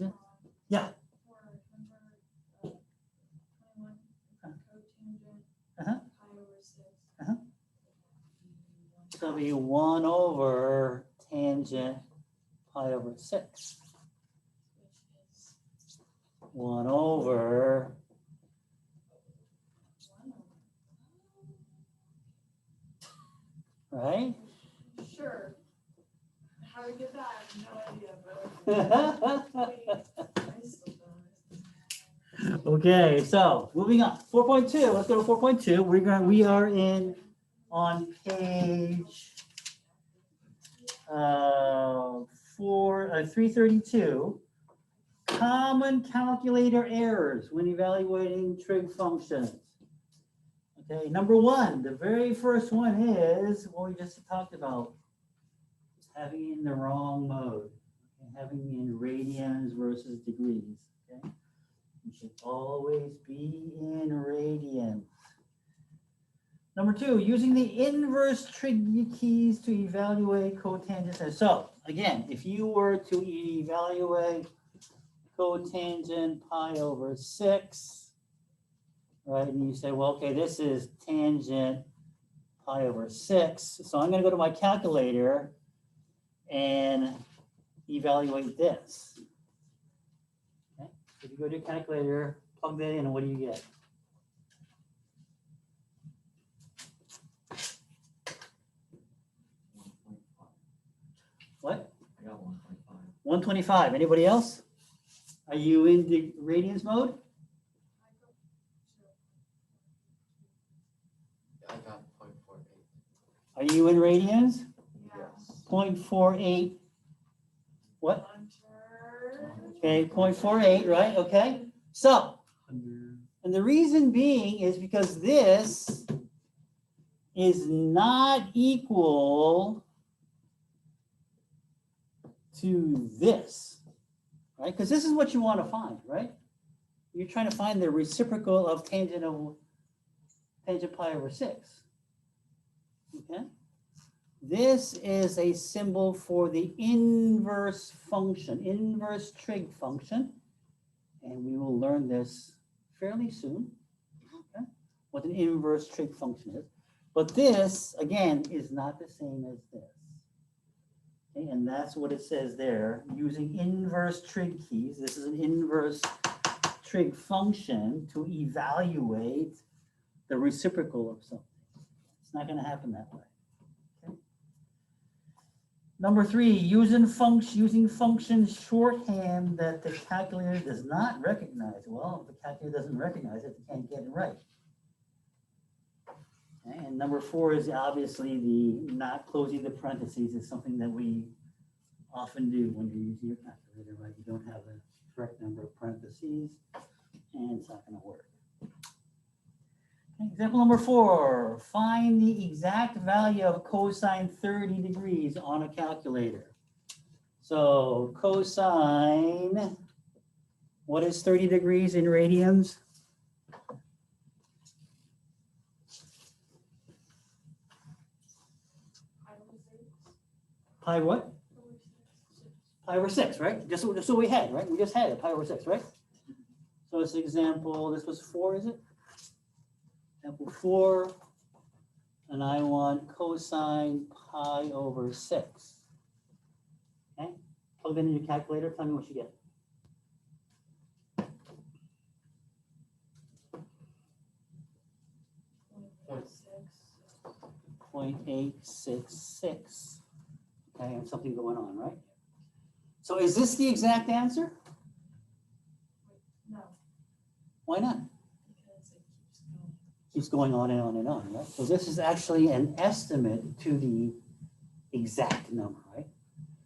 Question? Yeah. So it'll be 1 over tangent pi over 6. 1 over right? Sure. How to get that? I have no idea, but Okay, so moving on. 4.2. Let's go to 4.2. We are on page 332. Common calculator errors when evaluating trig functions. Okay, number 1, the very first one is what we just talked about, having it in the wrong mode, okay, having it in radians versus degrees. Okay, you should always be in radians. Number 2, using the inverse trig keys to evaluate cotangents. So again, if you were to evaluate cotangent pi over 6, right, and you say, well, okay, this is tangent pi over 6, so I'm going to go to my calculator and evaluate this. Okay, so if you go to your calculator, plug that in, and what do you get? What? I got 1.5. 125. Anybody else? Are you in the radians mode? I got 0.48. Are you in radians? Yes. 0.48. What? Okay, 0.48, right? Okay. So, and the reason being is because this is not equal to this, right? Because this is what you want to find, right? You're trying to find the reciprocal of tangent pi over 6. Okay? This is a symbol for the inverse function, inverse trig function. And we will learn this fairly soon, okay? What an inverse trig function is. But this, again, is not the same as this. Okay? And that's what it says there, using inverse trig keys. This is an inverse trig function to evaluate the reciprocal of something. It's not going to happen that way. Okay? Number 3, using functions shorthand that the calculator does not recognize. Well, if the calculator doesn't recognize it, you can't get it right. Okay? And number 4 is obviously the not closing the parentheses is something that we often do when you're using your calculator, right? You don't have the correct number of parentheses, and it's not going to work. Example number 4, find the exact value of cosine 30 degrees on a calculator. So cosine, what is 30 degrees in radians? Pi what? Pi over 6, right? Just what we had, right? We just had it, pi over 6, right? So this example, this was 4, is it? Example 4, and I want cosine pi over 6. Okay, plug that in your calculator, tell me what you get. .866. Okay, and something going on, right? So is this the exact answer? no. Why not? Because it Keeps going on and on and on, right? So this is actually an estimate to the exact number, right?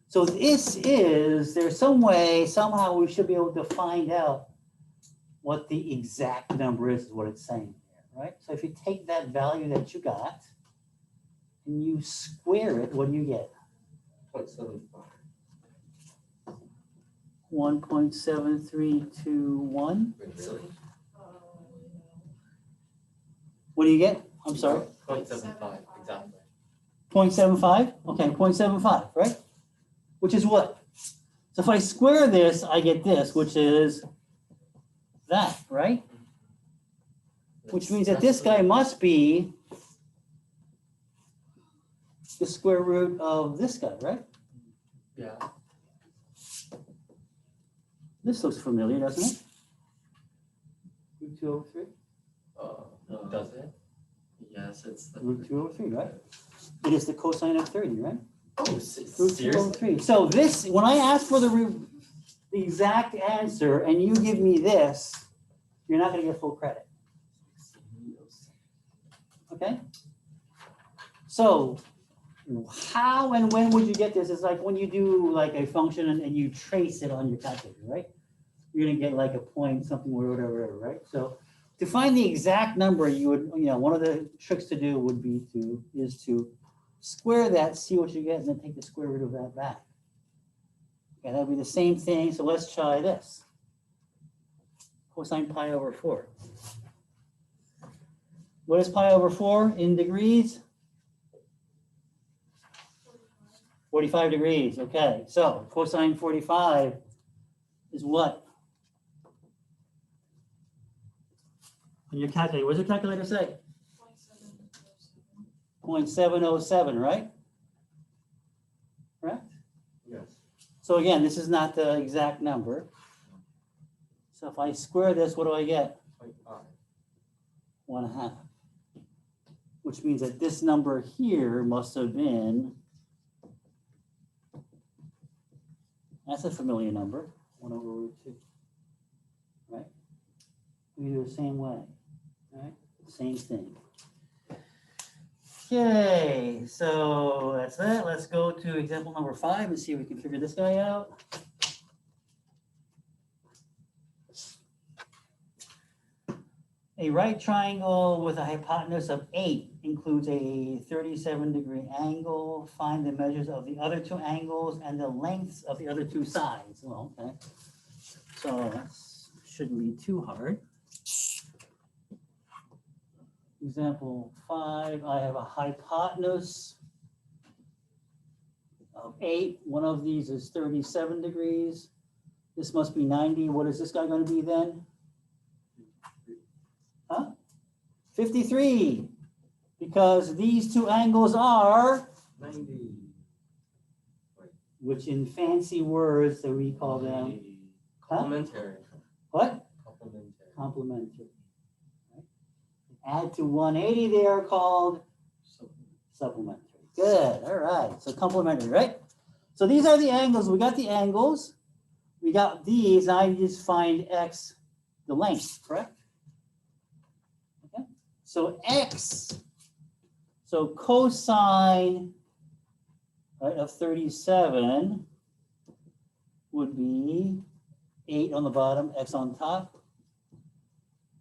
So this is, there's some way, somehow we should be able to find out what the exact number is what it's saying here, right? So if you take that value that you got and you square it, what do you get? 0.75. 1.7321. Really? What do you get? I'm sorry. 0.75, exactly. 0.75? Okay, 0.75, right? Which is what? So if I square this, I get this, which is that, right? Which means that this guy must be the square root of this guy, right? Yeah. This looks familiar, doesn't it? Root 2 over 3? Does it? Yes, it's the. Root 2 over 3, right? It is the cosine of 30, right? Oh, Root 2 over seriously? 3. So this, when I ask for the exact answer and you give me this, you're not going to get full credit. Okay? So how and when would you get this? It's like when you do like a function and you trace it on your calculator, right? You're going to get like a point something or whatever, right? So to find the exact number, you would, one of the tricks to do would be to square that, see what you get, and then take the square root of that back. Okay, that would be the same thing. So let's try this. Cosine pi over 4. What is pi over 4 in degrees? 45 degrees. Okay, so cosine 45 is what? On your calculator, what does your calculator say? 0.707, right? Correct? Yes. So again, this is not the exact number. So if I square this, what do I get? 0.5. 1/2. Which means that this number here must have been, that's a familiar number, 1 over root 2. Right? We do it the same way. Right? Same thing. Okay, so that's that. Let's go to example number 5 and see if we can figure this guy out. A right triangle with a hypotenuse of 8 includes a 37-degree angle. Find the measures of the other two angles and the lengths of the other two sides. Well, okay. So that shouldn't be too hard. Example 5, I have a hypotenuse of 8. One of these is 37 degrees. This must be 90. What is this guy going to be then? Huh? 53. Because these two angles are, 90. which in fancy words that we call them, Complementary. what? Complementary. Complementary. Right? Add to 180, they are called supplementary. Good, all right, so complementary, right? So these are the angles, we got the angles, we got these, now you just find x, the length, correct? Okay, so x, so cosine, right, of 37 would be 8 on the bottom, x on top,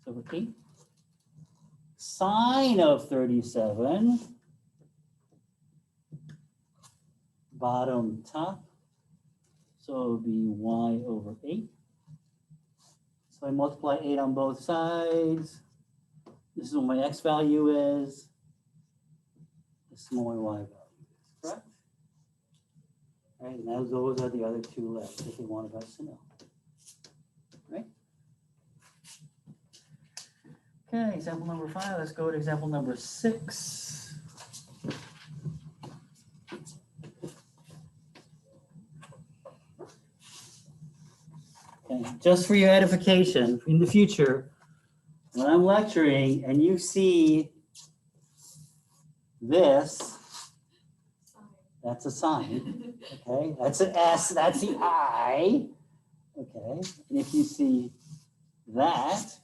so repeat. Sine of 37, bottom top, so it would be y over 8. So I multiply 8 on both sides. This is what my x value is. This is what my y value is, correct? All right, now those are the other two left if you wanted us to know. Right? Okay, example number 5. Let's go to example number 6. Okay, just for your edification, in the future, when I'm lecturing and you see this, that's a sine, okay? That's an S, that's the I, okay? And if you see that,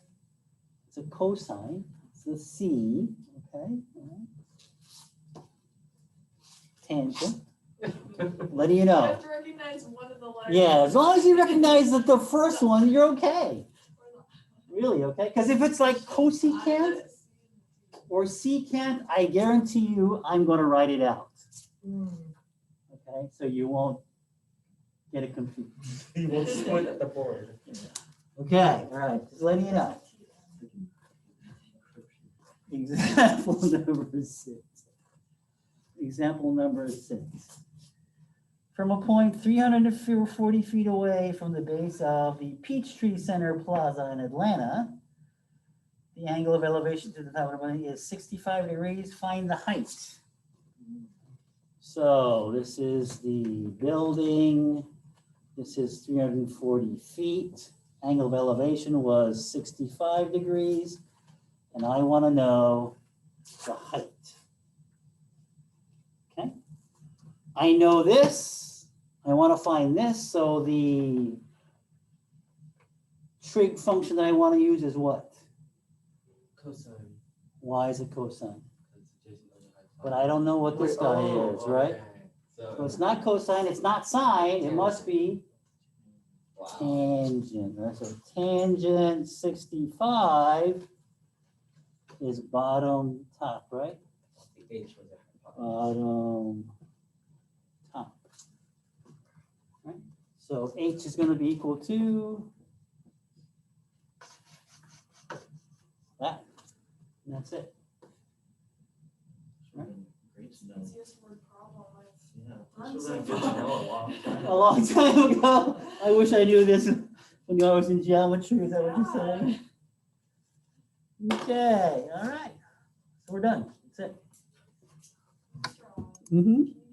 it's a cosine, it's a C, okay? Tangent, letting you You know. have to recognize one of the letters. Yeah, as long as you recognize that the first one, you're okay. Really, okay? Because if it's like cosecant or secant, I guarantee you I'm going to write it out. Okay, so you won't get it confused. He will squint at the board. Okay, all right, just letting you know. Example number 6. Example number 6. from a point 340 feet away from the base of the Peachtree Center Plaza in Atlanta. The angle of elevation to the top of the building is 65 degrees. Find the height. So this is the building. This is 340 feet. Angle of elevation was 65 degrees. And I want to know the height. Okay. I know this. I want to find this. So the trig function that I want to use is what? Cosine. Why is it cosine? That's adjacent to the height. But I don't know what this Wait, guy oh, is, right? okay. So it's not cosine, it's not sine, it must be Wow. tangent, right? So tangent 65 is bottom top, right? The H was a Bottom top. Right? So H is going to be equal to that. And that's it. Easiest word problem I've Yeah, done this so was good to know a far. long time. A long time ago. I wish I knew this when I was in geometry. Is that what you're saying? Okay, all right. So we're done. That's it. Strong. Mm-hmm. Can you